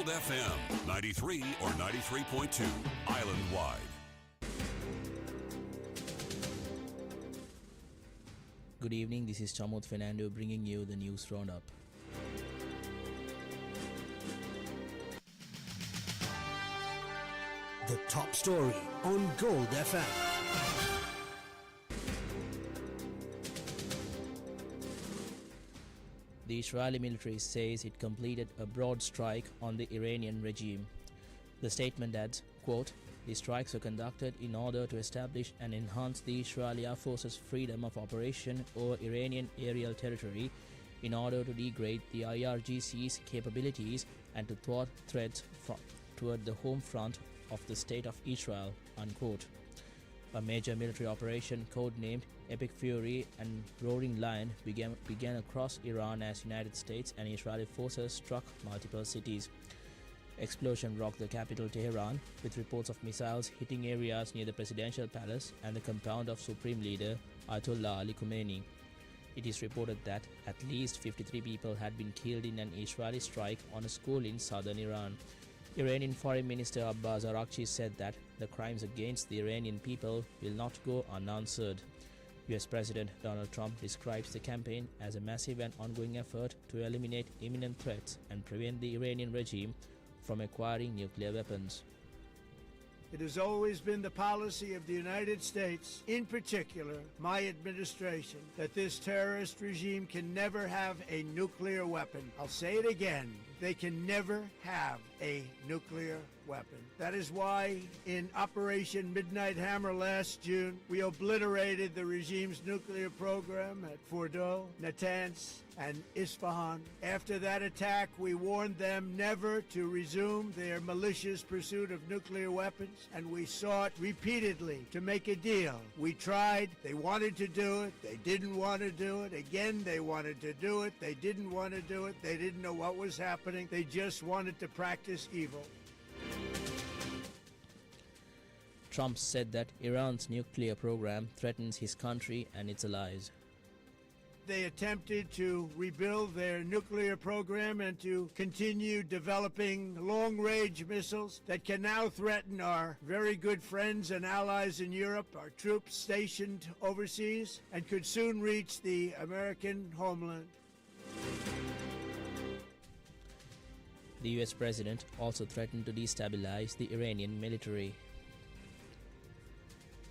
Gold FM, 93 or 93.2, island-wide. Good evening, this is Chamod Fernando bringing you the news roundup. The top story on Gold FM. The Israeli military says it completed a broad strike on the Iranian regime. The statement adds, quote, "The strikes were conducted in order to establish and enhance the Israeli Air Force's freedom of operation over Iranian aerial territory in order to degrade the IRGC's capabilities and to thwart threats toward the home front of the State of Israel," unquote. A major military operation codenamed Epic Fury and Roaring Lion began across Iran as United States and Israeli forces struck multiple cities. Explosion rocked the capital Tehran, with reports of missiles hitting areas near the presidential palace and the compound of Supreme Leader Ayatollah Ali Khamenei. It is reported that at least 53 people had been killed in an Israeli strike on a school in southern Iran. Iranian Foreign Minister Abbas Araghchi said that the crimes against the Iranian people will not go unanswered. US President Donald Trump describes the campaign as a massive and ongoing effort to eliminate imminent threats and prevent the Iranian regime from acquiring nuclear weapons. It has always been the policy of the United States, in particular my administration, that this terrorist regime can never have a nuclear weapon. I'll say it again. They can never have a nuclear weapon. That is why in Operation Midnight Hammer last June, we obliterated the regime's nuclear program at Fordow, Natanz, and Isfahan. After that attack, we warned them never to resume their malicious pursuit of nuclear weapons, and we sought repeatedly to make a deal. We tried. They wanted to do it. They didn't want to do it. Again, they wanted to do it. They didn't want to do it. They didn't know what was happening. They just wanted to practice evil. Trump said that Iran's nuclear program threatens his country and its allies. They attempted to rebuild their nuclear program and to continue developing long-range missiles that can now threaten our very good friends and allies in Europe, our troops stationed overseas, and could soon reach the American homeland. The US president also threatened to destabilize the Iranian military.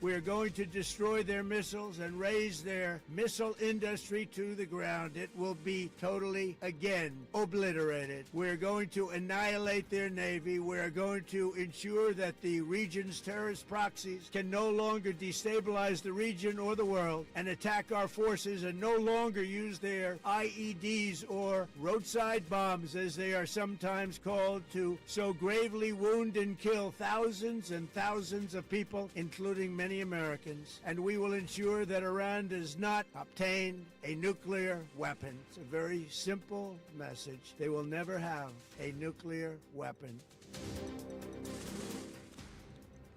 We are going to destroy their missiles and raise their missile industry to the ground. It will be totally, again, obliterated. We're going to annihilate their navy. We're going to ensure that the region's terrorist proxies can no longer destabilize the region or the world and attack our forces and no longer use their IEDs or roadside bombs, as they are sometimes called, to so gravely wound and kill thousands and thousands of people, including many Americans, and we will ensure that Iran does not obtain a nuclear weapon. It's a very simple message. They will never have a nuclear weapon.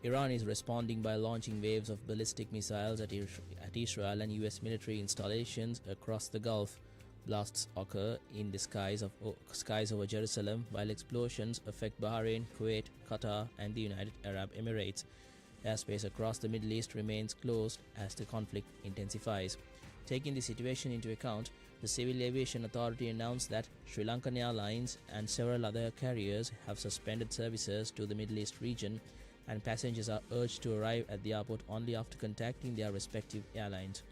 Iran is responding by launching waves of ballistic missiles at Israel and US military installations across the Gulf. Blasts occur in the skies over Jerusalem, while explosions affect Bahrain, Kuwait, Qatar, and the United Arab Emirates. Airspace across the Middle East remains closed as the conflict intensifies. Taking the situation into account, the Civil Aviation Authority announced that Sri Lankan Airlines and several other carriers have suspended services to the Middle East region, and passengers are urged to arrive at the airport only after contacting their respective airlines.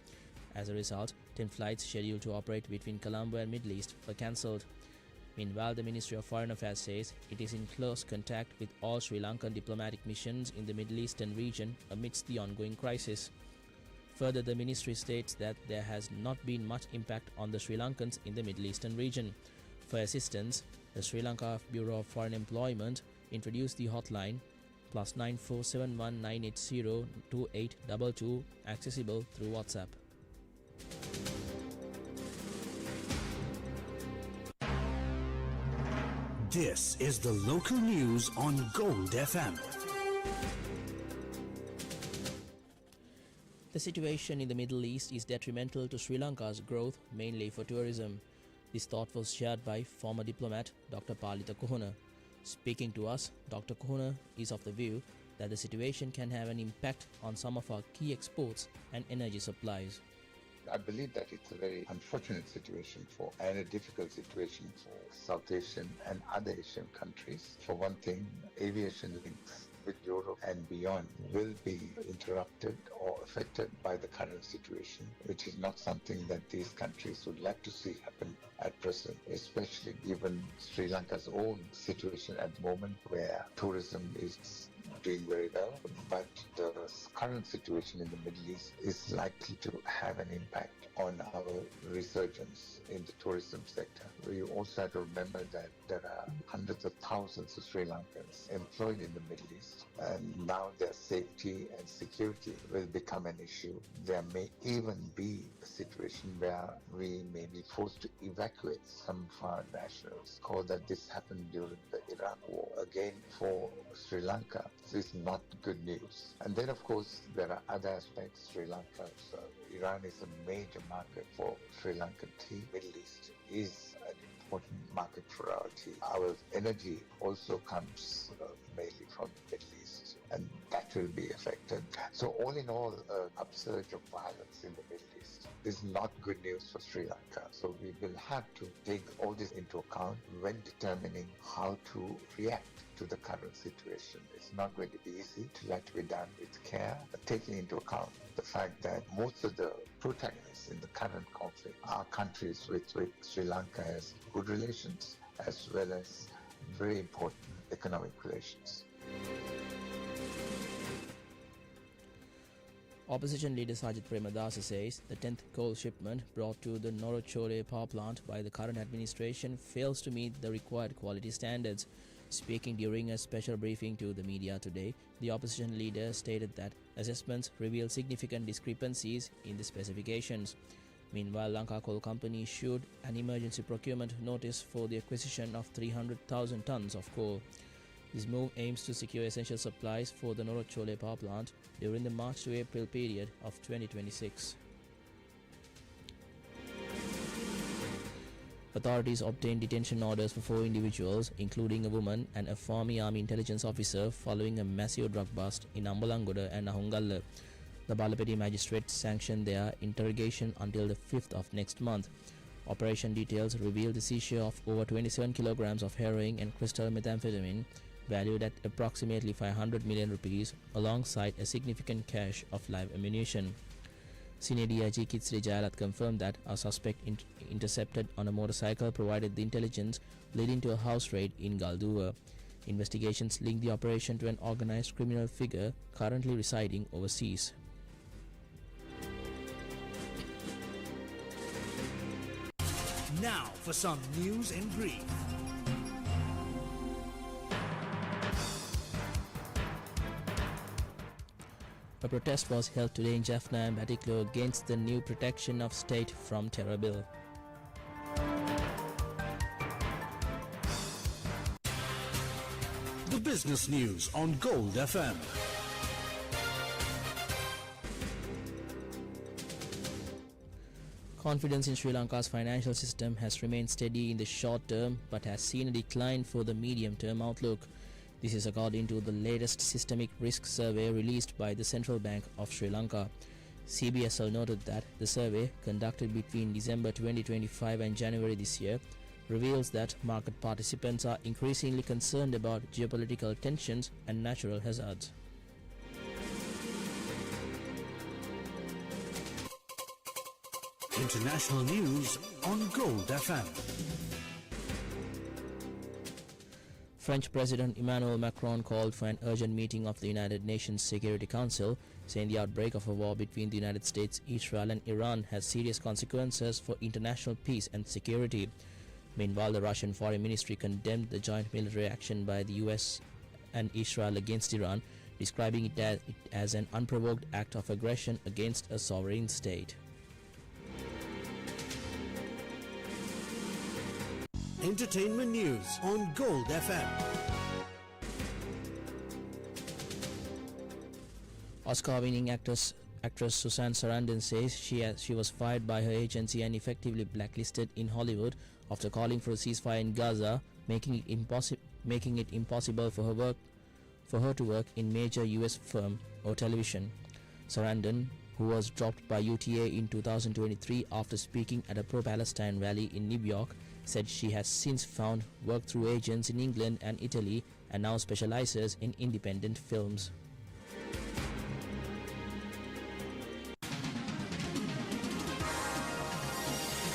As a result, 10 flights scheduled to operate between Colombo and Middle East were cancelled. Meanwhile, the Ministry of Foreign Affairs says it is in close contact with all Sri Lankan diplomatic missions in the Middle Eastern region amidst the ongoing crisis. Further, the ministry states that there has not been much impact on the Sri Lankans in the Middle Eastern region. For assistance, the Sri Lanka Bureau of Foreign Employment introduced the hotline +9471 980 2822, accessible through WhatsApp. This is the local news on Gold FM. The situation in the Middle East is detrimental to Sri Lanka's growth, mainly for tourism. This thought was shared by former diplomat Dr. Palitha Kohona. Speaking to us, Dr. Kohner is of the view that the situation can have an impact on some of our key exports and energy supplies. I believe that it's a very unfortunate situation and a difficult situation for South Asian and other Asian countries. For one thing, aviation links with Europe and beyond will be interrupted or affected by the current situation, which is not something that these countries would like to see happen at present, especially given Sri Lanka's own situation at the moment where tourism is doing very well, but the current situation in the Middle East is likely to have an impact on our resurgence in the tourism sector. We also have to remember that there are hundreds of thousands of Sri Lankans employed in the Middle East, and now their safety and security will become an issue. There may even be a situation where we may be forced to evacuate some of our nationals. Recall that this happened during the Iraq War. Again, for Sri Lanka, this is not good news. And then, of course, there are other aspects. Sri Lanka, Iran is a major market for Sri Lankan tea. Middle East is an important market for our tea. Our energy also comes mainly from the Middle East, and that will be affected. So all in all, an upsurge of violence in the Middle East is not good news for Sri Lanka. So we will have to take all this into account when determining how to react to the current situation. It's not going to be easy. It will have to be done with care, but taking into account the fact that most of the protagonists in the current conflict are countries with Sri Lanka has good relations as well as very important economic relations. Opposition leader Sajid Premadasa says the 10th coal shipment brought to the Norachole power plant by the current administration fails to meet the required quality standards. Speaking during a special briefing to the media today, the opposition leader stated that assessments reveal significant discrepancies in the specifications. Meanwhile, Lanka Coal Company issued an emergency procurement notice for the acquisition of 300,000 tons of coal. This move aims to secure essential supplies for the Norachole power plant during the March to April period of 2026. Authorities obtained detention orders for 4 individuals, including a woman and a former Army intelligence officer, following a massive drug bust in Ambalangoda and Ahungalla. The Balapeti magistrate sanctioned their interrogation until the 5th of next month. Operation details revealed the seizure of over 27 kilograms of heroin and crystal methamphetamine, valued at approximately 500 million rupees, alongside a significant cache of live ammunition. Senior DIG Kitsri Jayalat confirmed that a suspect intercepted on a motorcycle provided the intelligence leading to a house raid in Galduwa. Investigations link the operation to an organized criminal figure currently residing overseas. Now for some news in brief. A protest was held today in Jaffna and Batticaloa against the new Protection of State from Terror Bill. The business news on Gold FM. Confidence in Sri Lanka's financial system has remained steady in the short term but has seen a decline for the medium-term outlook. This is according to the latest systemic risk survey released by the Central Bank of Sri Lanka. CBSL noted that the survey, conducted between December 2025 and January this year, reveals that market participants are increasingly concerned about geopolitical tensions and natural hazards. International news on Gold FM. French President Emmanuel Macron called for an urgent meeting of the United Nations Security Council, saying the outbreak of a war between the United States, Israel and Iran has serious consequences for international peace and security. Meanwhile, the Russian Foreign Ministry condemned the joint military action by the US and Israel against Iran, describing it as an unprovoked act of aggression against a sovereign state. Entertainment news on Gold FM. Oscar-winning actress Susan Sarandon says she was fired by her agency and effectively blacklisted in Hollywood after calling for a ceasefire in Gaza, making it making it impossible for her to work in major US film or television. Sarandon, who was dropped by UTA in 2023 after speaking at a pro-Palestine rally in New York, said she has since found work through agents in England and Italy and now specializes in independent films.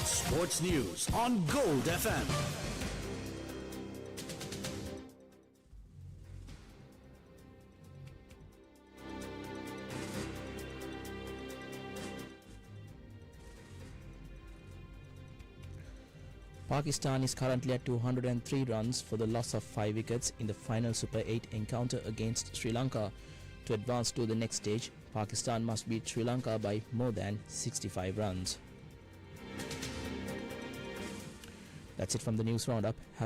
Sports News on Gold FM. Pakistan is currently at 203 runs for the loss of 5 wickets in the final Super 8 encounter against Sri Lanka. To advance to the next stage, Pakistan must beat Sri Lanka by more than 65 runs. That's it from the news roundup. Have a